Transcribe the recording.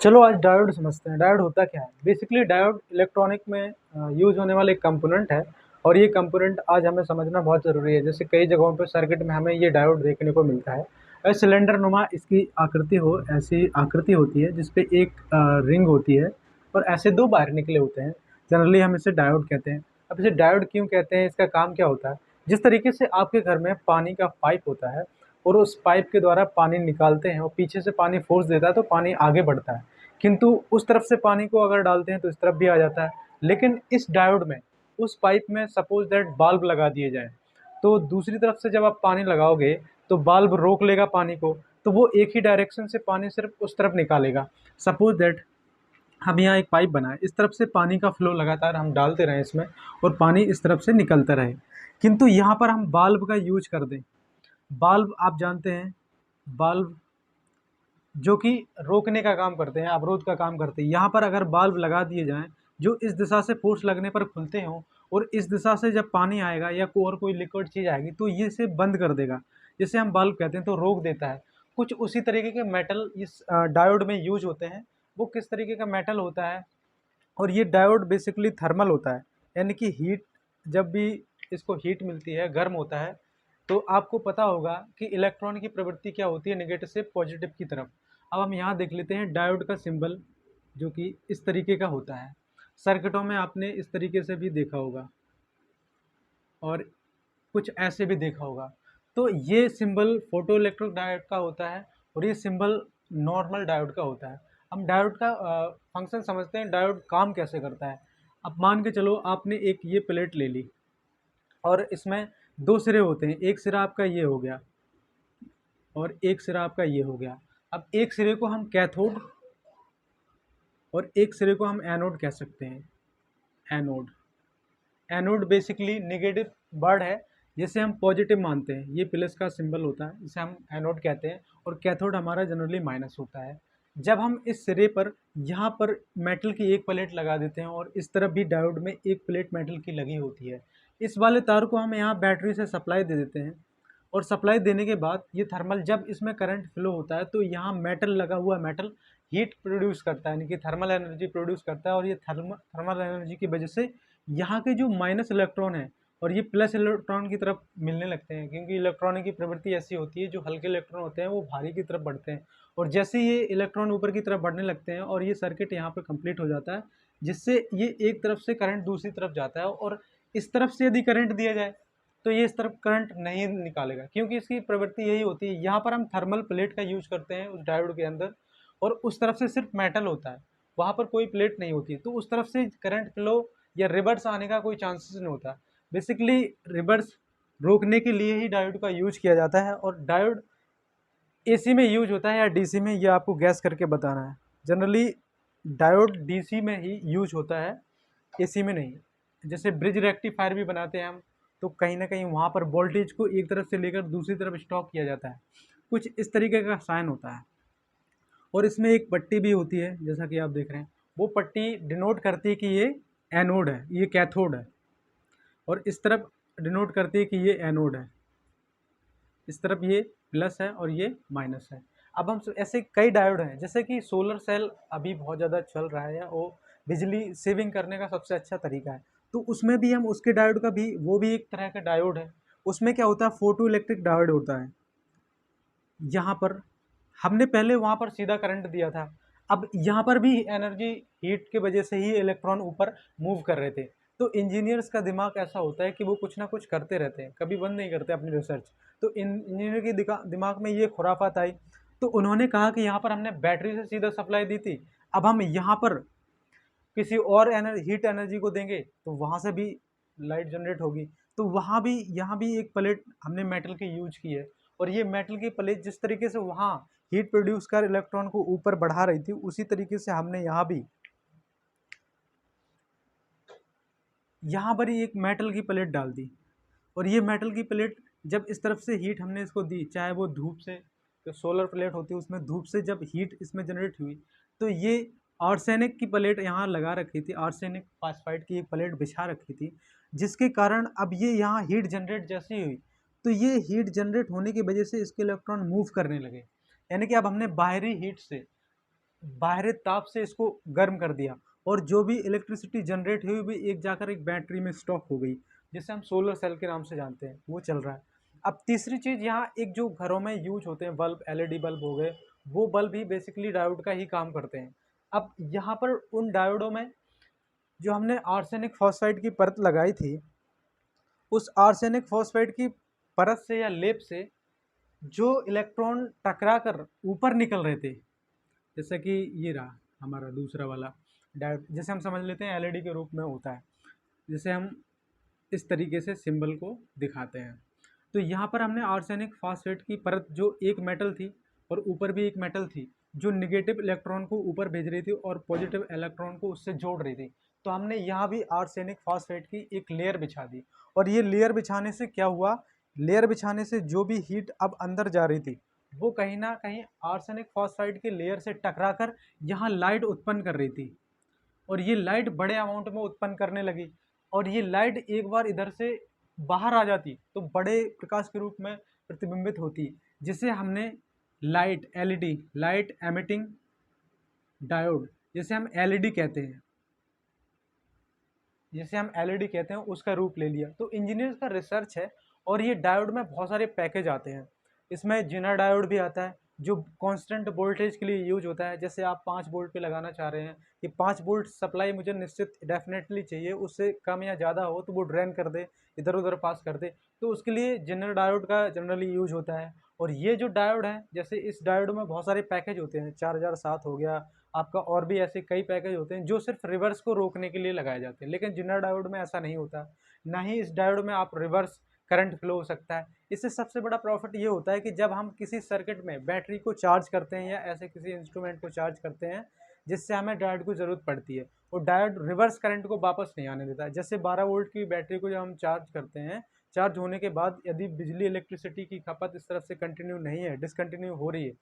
चलो आज डायोड समझते हैं। डायोड होता क्या है? बेसिकली डायोड इलेक्ट्रॉनिक में यूज़ होने वाला एक कंपोनेंट है और ये कंपोनेंट आज हमें समझना बहुत ज़रूरी है। जैसे कई जगहों पे सर्किट में हमें ये डायोड देखने को मिलता है। सिलेंडर नुमा इसकी आकृति हो, ऐसी आकृति होती है जिसपे एक रिंग होती है और ऐसे 2 वायर निकले होते हैं। जनरली हम इसे डायोड कहते हैं। अब इसे डायोड क्यों कहते हैं? इसका काम क्या होता है? जिस तरीके से आपके घर में पानी का पाइप होता है और उस पाइप के द्वारा पानी निकालते हैं और पीछे से पानी फ़ोर्स देता है तो पानी आगे बढ़ता है। किंतु उस तरफ से पानी को अगर डालते हैं तो इस तरफ भी आ जाता है। लेकिन इस डायोड में, उस पाइप में सपोज़ दैट बाल्ब लगा दिए जाएँ, तो दूसरी तरफ से जब आप पानी लगाओगे तो बाल्ब रोक लेगा पानी को, तो वो एक ही डायरेक्शन से पानी सिर्फ़ उस तरफ निकालेगा। सपोज़ दैट हम यहाँ एक पाइप बनाएँ, इस तरफ से पानी का फ्लो लगातार हम डालते रहें इसमें और पानी इस तरफ से निकलता रहे। किंतु यहाँ पर हम बाल्ब का यूज़ कर दें। बाल्ब आप जानते हैं, बाल्ब जो कि रोकने का काम करते हैं, अवरोध का काम करते हैं। यहाँ पर अगर बाल्ब लगा दिए जाएँ, जो इस दिशा से फ़ोर्स लगने पर खुलते हों और इस दिशा से जब पानी आएगा या और कोई लिक्विड चीज़ आएगी, तो ये इसे बंद कर देगा। जिसे हम बल्ब कहते हैं, तो रोक देता है। कुछ उसी तरीके के मेटल इस डायोड में यूज़ होते हैं। वो किस तरीके का मेटल होता है? और ये डायोड बेसिकली थर्मल होता है, यानी कि हीट जब भी इसको हीट मिलती है, गर्म होता है, तो आपको पता होगा कि इलेक्ट्रॉन की प्रवृत्ति क्या होती है नेगेटिव से पॉजिटिव की तरफ। अब हम यहाँ देख लेते हैं डायोड का सिंबल, जो कि इस तरीके का होता है। सर्किटों में आपने इस तरीके से भी देखा होगा और कुछ ऐसे भी देखा होगा। तो ये सिंबल फोटो इलेक्ट्रिक डायोड का होता है और ये सिंबल नॉर्मल डायोड का होता है। हम डायोड का फंक्शन समझते हैं, डायोड काम कैसे करता है। अब मान के चलो आपने एक ये प्लेट ले ली और इसमें 2 सिरे होते हैं। एक सिरा आपका ये हो गया और एक सिरा आपका ये हो गया। अब एक सिरे को हम कैथोड और एक सिरे को हम एनोड कह सकते हैं। Anode, anode basically negative word है जिसे हम पॉजिटिव मानते हैं। ये प्लस का सिंबल होता है जिसे हम एनोड कहते हैं और कैथोड हमारा जनरली माइनस होता है। जब हम इस सिरे पर यहाँ पर मेटल की एक प्लेट लगा देते हैं और इस तरफ भी डायोड में एक प्लेट मेटल की लगी होती है, इस वाले तार को हम यहाँ बैटरी से सप्लाई दे देते हैं और सप्लाई देने के बाद ये थर्मल, जब इसमें करंट फ्लो होता है तो यहाँ मेटल लगा हुआ मेटल हीट प्रोड्यूस करता है, यानी कि थर्मल एनर्जी प्रोड्यूस करता है और ये थर्मल एनर्जी की वजह से यहाँ के जो माइनस इलेक्ट्रॉन है और ये प्लस इलेक्ट्रॉन की तरफ मिलने लगते हैं, क्योंकि इलेक्ट्रॉन की प्रवृत्ति ऐसी होती है, जो हल्के इलेक्ट्रॉन होते हैं वो भारी की तरफ बढ़ते हैं और जैसे ये इलेक्ट्रॉन ऊपर की तरफ बढ़ने लगते हैं और ये सर्किट यहाँ पर कंप्लीट हो जाता है, जिससे ये एक तरफ से करंट दूसरी तरफ जाता है और इस तरफ से यदि करंट दिया जाए तो ये इस तरफ करंट नहीं निकालेगा, क्योंकि इसकी प्रवृत्ति यही होती है। यहाँ पर हम थर्मल प्लेट का यूज करते हैं उस डायोड के अंदर और उस तरफ से सिर्फ मेटल होता है, वहाँ पर कोई प्लेट नहीं होती, तो उस तरफ से करंट फ्लो या रिवर्स आने का कोई चांसेस नहीं होता। बेसिकली रिवर्स रोकने के लिए ही डायोड का यूज किया जाता है और डायोड एसी में यूज होता है या डीसी में, ये आपको गैस करके बताना है। जनरली डायोड डीसी में ही यूज होता है, एसी में नहीं। जैसे ब्रिज रेक्टिफायर भी बनाते हैं हम, तो कहीं ना कहीं वहाँ पर वोल्टेज को एक तरफ से लेकर दूसरी तरफ स्टॉप किया जाता है। कुछ इस तरीके का साइन होता है और इसमें एक पट्टी भी होती है जैसा कि आप देख रहे हैं। वो पट्टी डिनोट करती है कि ये एनोड है, ये कैथोड है, और इस तरफ डिनोट करती है कि ये एनोड है। इस तरफ ये प्लस है और ये माइनस है। अब हम ऐसे कई डायोड हैं, जैसे कि सोलर सेल अभी बहुत ज़्यादा चल रहा है, या वो बिजली सेविंग करने का सबसे अच्छा तरीका है, तो उसमें भी हम उसके डायोड का भी, वो भी एक तरह का डायोड है। उसमें क्या होता है, फोटो इलेक्ट्रिक डायोड होता है। यहाँ पर हमने पहले वहाँ पर सीधा करंट दिया था, अब यहाँ पर भी एनर्जी हीट के वजह से ही इलेक्ट्रॉन ऊपर मूव कर रहे थे। तो इंजीनियर्स का दिमाग ऐसा होता है कि वो कुछ ना कुछ करते रहते हैं, कभी बंद नहीं करते अपनी रिसर्च। तो इंजीनियर के दिमाग में ये खुराफात आई, तो उन्होंने कहा कि यहाँ पर हमने बैटरी से सीधा सप्लाई दी थी, अब हम यहाँ पर किसी और हीट एनर्जी को देंगे तो वहाँ से भी लाइट जनरेट होगी। तो वहाँ भी, यहाँ भी एक प्लेट हमने मेटल की यूज की है और ये मेटल की प्लेट जिस तरीके से वहाँ हीट प्रोड्यूस कर इलेक्ट्रॉन को ऊपर बढ़ा रही थी, उसी तरीके से हमने यहाँ पर ही एक मेटल की प्लेट डाल दी। और ये मेटल की प्लेट जब इस तरफ से हीट हमने इसको दी, चाहे वो धूप से, जो सोलर प्लेट होती है उसमें धूप से जब हीट इसमें जनरेट हुई, तो ये आर्सेनिक की प्लेट यहाँ लगा रखी थी, आर्सेनिक फास्फाइड की एक प्लेट बिछा रखी थी, जिसके कारण अब ये यहाँ हीट जनरेट जैसी हुई, तो ये हीट जनरेट होने की वजह से इसके इलेक्ट्रॉन मूव करने लगे। यानी कि अब हमने बाहरी हीट से बाहरी ताप से इसको गर्म कर दिया, और जो भी इलेक्ट्रिसिटी जनरेट हुई भी एक जाकर एक बैटरी में स्टॉक हो गई, जिसे हम सोलर सेल के नाम से जानते हैं, वो चल रहा है। अब तीसरी चीज़ यहाँ, एक जो घरों में यूज होते हैं बल्ब, एलईडी बल्ब हो गए, वो बल्ब भी बेसिकली डायोड का ही काम करते हैं। अब यहाँ पर उन डायोडों में जो हमने आर्सेनिक फॉस्फाइड की परत लगाई थी, उस आर्सेनिक फॉस्फाइड की परत से या लेप से जो इलेक्ट्रॉन टकरा कर ऊपर निकल रहे थे, जैसे कि ये रहा हमारा दूसरा वाला डायोड, जैसे हम समझ लेते हैं एलईडी के रूप में होता है, जैसे हम इस तरीके से सिंबल को दिखाते हैं। तो यहाँ पर हमने आर्सेनिक फॉस्फेट की परत, जो एक मेटल थी और ऊपर भी एक मेटल थी, जो निगेटिव इलेक्ट्रॉन को ऊपर भेज रही थी और पॉजिटिव इलेक्ट्रॉन को उससे जोड़ रही थी, तो हमने यहाँ भी आर्सेनिक फॉस्फेट की एक लेयर बिछा दी। और ये लेयर बिछाने से क्या हुआ, लेयर बिछाने से जो भी हीट अब अंदर जा रही थी, वो कहीं ना कहीं आर्सेनिक फॉस्फाइड के लेयर से टकराकर यहाँ लाइट उत्पन्न कर रही थी, और ये लाइट बड़े अमाउंट में उत्पन्न करने लगी। और ये लाइट एक बार इधर से बाहर आ जाती तो बड़े प्रकाश के रूप में प्रतिबिंबित होती, जिसे हमने light, LED, light emitting diode, जिसे हम एलईडी कहते हैं, जिसे हम एलईडी कहते हैं, उसका रूप ले लिया। तो इंजीनियर्स का रिसर्च है, और ये डायोड में बहुत सारे पैकेज आते हैं। इसमें जिना डायोड भी आता है, जो कांस्टेंट वोल्टेज के लिए यूज होता है। जैसे आप 5 वोल्ट पे लगाना चाह रहे हैं कि 5 वोल्ट सप्लाई मुझे निश्चित डेफिनेटली चाहिए, उससे कम या ज़्यादा हो तो वो ड्रेन कर दे, इधर उधर पास कर दे, तो उसके लिए जिना डायोड का जनरली यूज होता है। और ये जो डायोड है, जैसे इस डायोड में बहुत सारे पैकेज होते हैं, 4007 हो गया आपका, और भी ऐसे कई पैकेज होते हैं जो सिर्फ रिवर्स को रोकने के लिए लगाए जाते हैं। लेकिन जिना डायोड में ऐसा नहीं होता, ना ही इस डायोड में आप रिवर्स करंट फ्लो हो सकता है। इससे सबसे बड़ा प्रॉफिट ये होता है कि जब हम किसी सर्किट में बैटरी को चार्ज करते हैं या ऐसे किसी इंस्ट्रूमेंट को चार्ज करते हैं जिससे हमें डायोड की ज़रूरत पड़ती है, और डायोड रिवर्स करंट को वापस नहीं आने देता है। जैसे 12 वोल्ट की बैटरी को जब हम चार्ज करते हैं, चार्ज होने के बाद यदि बिजली, इलेक्ट्रिसिटी की खपत इस तरफ से कंटिन्यू नहीं है, डिसकंटिन्यू हो रही है,